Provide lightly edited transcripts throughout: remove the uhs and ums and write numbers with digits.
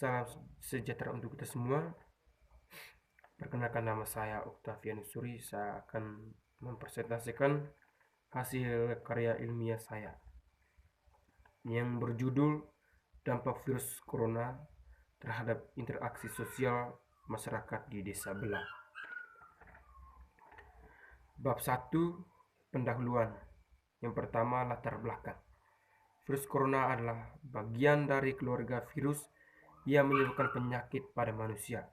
Salam sejahtera untuk kita semua. Perkenalkan, nama saya Oktavianus Suri. Saya akan mempresentasikan hasil karya ilmiah saya yang berjudul Dampak Virus Corona terhadap Interaksi Sosial Masyarakat di Desa Bela. Bab 1, pendahuluan. Yang pertama, latar belakang. Virus corona adalah bagian dari keluarga virus yang menyebabkan penyakit pada manusia.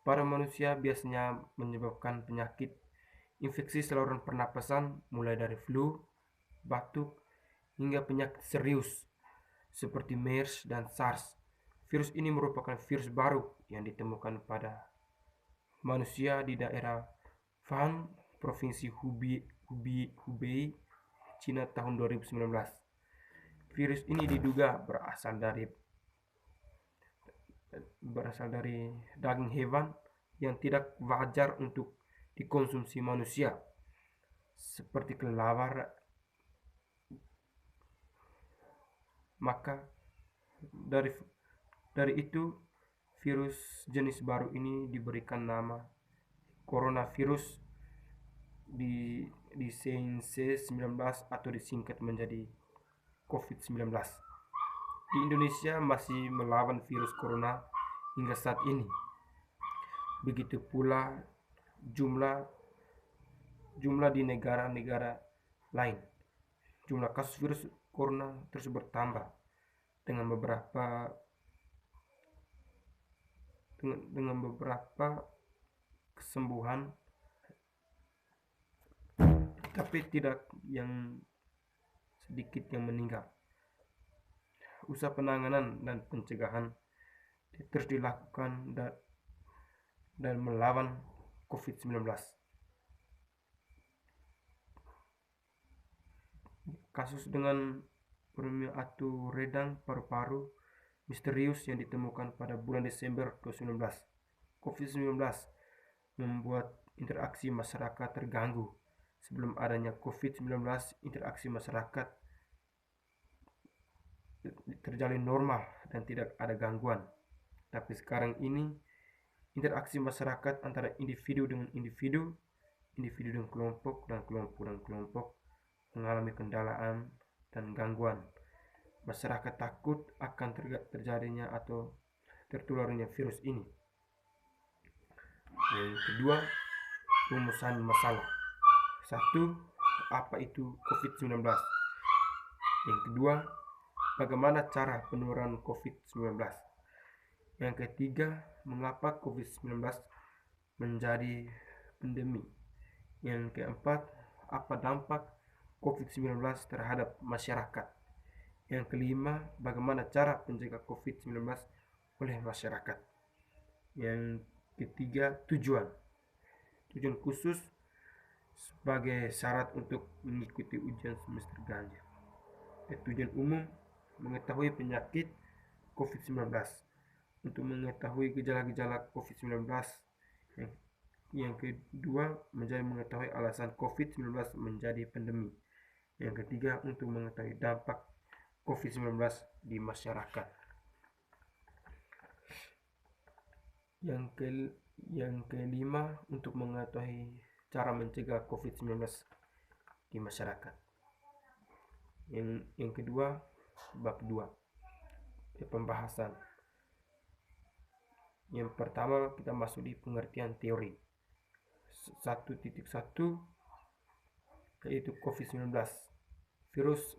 Pada manusia biasanya menyebabkan penyakit infeksi saluran pernapasan mulai dari flu, batuk, hingga penyakit serius seperti MERS dan SARS. Virus ini merupakan virus baru yang ditemukan pada manusia di daerah Wuhan, Provinsi Hubei, Cina tahun 2019. Virus ini diduga berasal dari daging hewan yang tidak wajar untuk dikonsumsi manusia, seperti kelelawar. Maka dari itu virus jenis baru ini diberikan nama coronavirus di CNC-19 atau disingkat menjadi COVID-19. Di Indonesia masih melawan virus corona hingga saat ini. Begitu pula jumlah di negara-negara lain. Jumlah kasus virus corona terus bertambah dengan beberapa kesembuhan, tapi tidak yang sedikit yang meninggal. Usaha penanganan dan pencegahan terus dilakukan dan melawan COVID-19. Kasus dengan pneumonia atau radang paru-paru misterius yang ditemukan pada bulan Desember 2019. COVID-19 membuat interaksi masyarakat terganggu. Sebelum adanya COVID-19, interaksi masyarakat terjalin normal dan tidak ada gangguan. Tapi sekarang ini interaksi masyarakat antara individu dengan individu dengan kelompok, dan kelompok dengan kelompok mengalami kendalaan dan gangguan. Masyarakat takut akan terjadinya atau tertularnya virus ini. Yang kedua, rumusan masalah. 1. Apa itu COVID-19? Yang kedua, bagaimana cara penularan COVID-19? Yang ketiga, mengapa COVID-19 menjadi pandemi? Yang keempat, apa dampak COVID-19 terhadap masyarakat? Yang kelima, bagaimana cara penjaga COVID-19 oleh masyarakat? Yang ketiga, tujuan khusus sebagai syarat untuk mengikuti ujian semester ganjil. Tujuan umum, mengetahui penyakit COVID-19. Untuk mengetahui gejala-gejala COVID-19. Yang kedua, mengetahui alasan COVID-19 menjadi pandemi. Yang ketiga, untuk mengetahui dampak COVID-19 di masyarakat. Yang kelima, untuk mengetahui cara mencegah COVID-19 di masyarakat. Yang kedua, bab 2, pembahasan. Yang pertama, kita masuk di pengertian teori. 1.1 yaitu COVID-19. Virus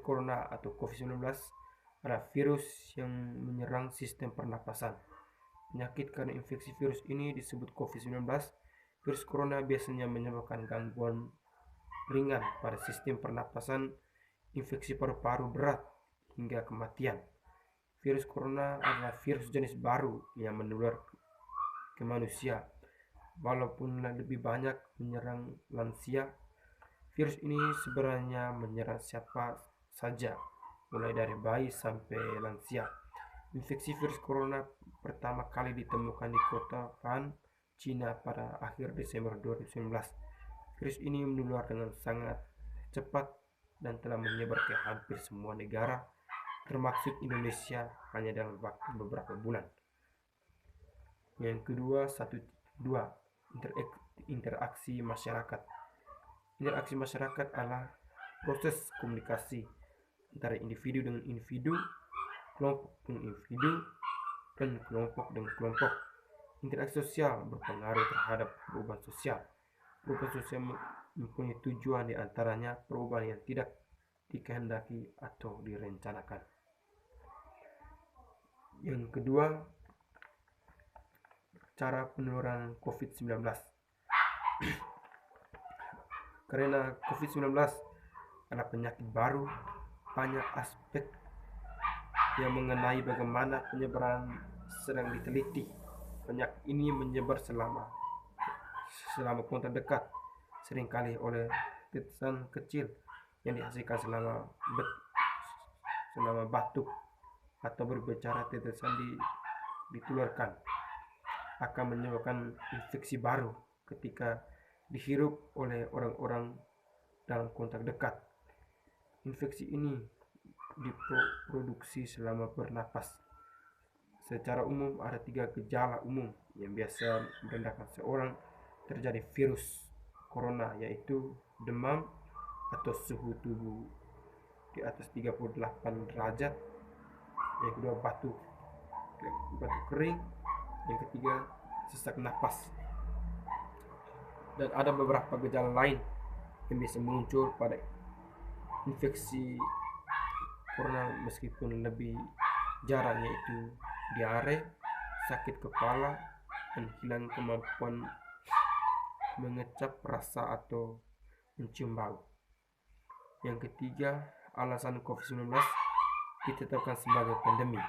corona atau COVID-19 adalah virus yang menyerang sistem pernapasan. Penyakit karena infeksi virus ini disebut COVID-19. Virus corona biasanya menyebabkan gangguan ringan pada sistem pernapasan, infeksi paru-paru berat, hingga kematian. Virus corona adalah virus jenis baru yang menular ke manusia. Walaupun lebih banyak menyerang lansia, virus ini sebenarnya menyerang siapa saja, mulai dari bayi sampai lansia. Infeksi virus corona pertama kali ditemukan di kota Wuhan, Cina pada akhir Desember 2019. Virus ini menular dengan sangat cepat dan telah menyebar ke hampir semua negara termasuk Indonesia hanya dalam waktu beberapa bulan. Yang kedua, interaksi masyarakat. Interaksi masyarakat adalah proses komunikasi antara individu dengan individu, kelompok dengan individu, dan kelompok dengan kelompok. Interaksi sosial berpengaruh terhadap perubahan sosial. Perubahan sosial mempunyai tujuan, di antaranya perubahan yang tidak dikehendaki atau direncanakan. Yang kedua, cara penularan COVID-19. Karena COVID-19 adalah penyakit baru, banyak aspek yang mengenai bagaimana penyebaran sedang diteliti. Penyakit ini menyebar selama kontak dekat, seringkali oleh tetesan kecil yang dihasilkan selama batuk atau berbicara. Tetesan ditularkan akan menyebabkan infeksi baru ketika dihirup oleh orang-orang dalam kontak dekat. Infeksi ini diproduksi selama bernapas. Secara umum ada 3 gejala umum yang biasa merendahkan seorang terjadi virus corona, yaitu demam atau suhu tubuh di atas 38 derajat. Yang kedua, batuk kering. Yang ketiga, sesak napas. Dan ada beberapa gejala lain yang bisa muncul pada infeksi corona meskipun lebih jarang, yaitu diare, sakit kepala, dan hilang kemampuan mengecap rasa atau mencium bau. Yang ketiga, alasan COVID-19 ditetapkan sebagai pandemi.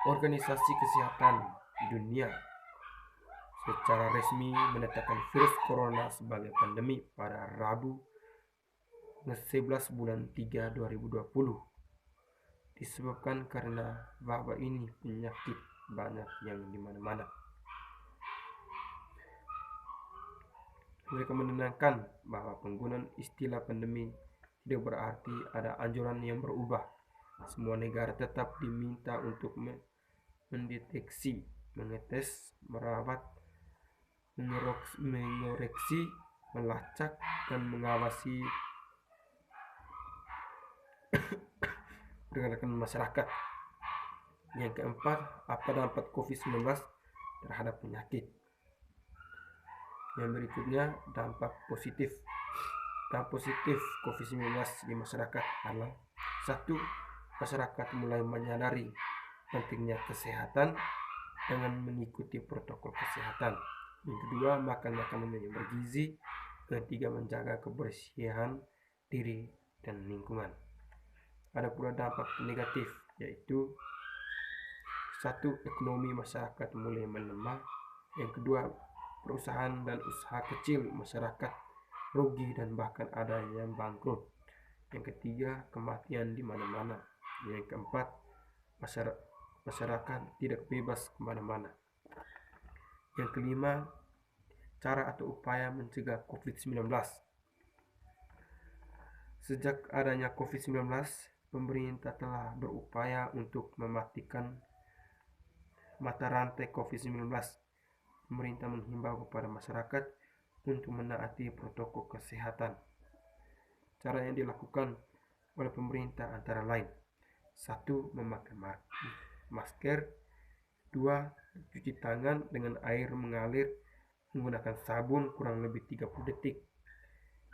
Organisasi Kesehatan Dunia secara resmi menetapkan virus corona sebagai pandemi pada Rabu 11 bulan 3 2020. Disebabkan karena wabah ini penyakit banyak yang di mana-mana. Mereka menenangkan bahwa penggunaan istilah pandemi tidak berarti ada anjuran yang berubah. Semua negara tetap diminta untuk mendeteksi, mengetes, merawat, mengoreksi, melacak, dan mengawasi pergerakan masyarakat. Yang keempat, apa dampak COVID-19 terhadap penyakit? Yang berikutnya, dampak positif. Dampak positif COVID-19 di masyarakat adalah: 1. Masyarakat mulai menyadari pentingnya kesehatan dengan mengikuti protokol kesehatan. Yang kedua, makan makanan yang bergizi. Yang ketiga, menjaga kebersihan diri dan lingkungan. Ada pula dampak negatif, yaitu 1. Ekonomi masyarakat mulai melemah. Yang kedua, perusahaan dan usaha kecil masyarakat rugi dan bahkan ada yang bangkrut. Yang ketiga, kematian di mana-mana. Yang keempat, masyarakat tidak bebas kemana-mana. Yang kelima, cara atau upaya mencegah COVID-19. Sejak adanya COVID-19, pemerintah telah berupaya untuk mematikan mata rantai COVID-19. Pemerintah menghimbau kepada masyarakat untuk menaati protokol kesehatan. Cara yang dilakukan oleh pemerintah antara lain: 1. Memakai masker. 2. Cuci tangan dengan air mengalir menggunakan sabun kurang lebih 30 detik.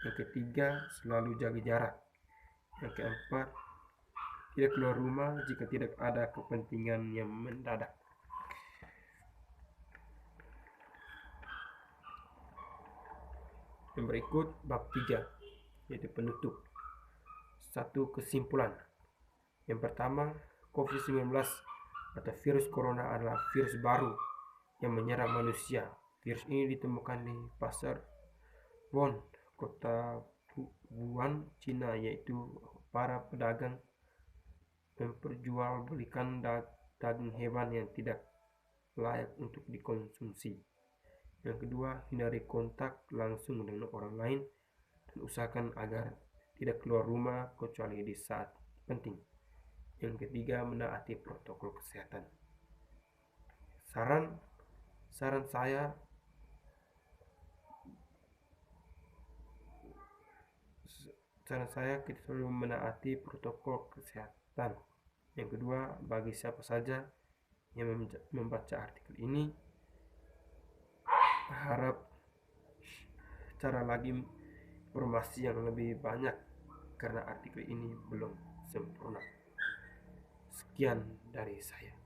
Yang ketiga, selalu jaga jarak. Yang keempat, tidak keluar rumah jika tidak ada kepentingan yang mendadak. Yang berikut, bab 3, yaitu penutup. 1. Kesimpulan. Yang pertama, COVID-19 atau virus corona adalah virus baru yang menyerang manusia. Virus ini ditemukan di pasar Wuhan, kota Wuhan, Cina, yaitu para pedagang memperjualbelikan daging hewan yang tidak layak untuk dikonsumsi. Yang kedua, hindari kontak langsung dengan orang lain dan usahakan agar tidak keluar rumah kecuali di saat penting. Yang ketiga, menaati protokol kesehatan. Saran saran saya saran saya kita selalu menaati protokol kesehatan. Yang kedua, bagi siapa saja yang membaca artikel ini, harap cara lagi informasi yang lebih banyak karena artikel ini belum sempurna. Sekian dari saya.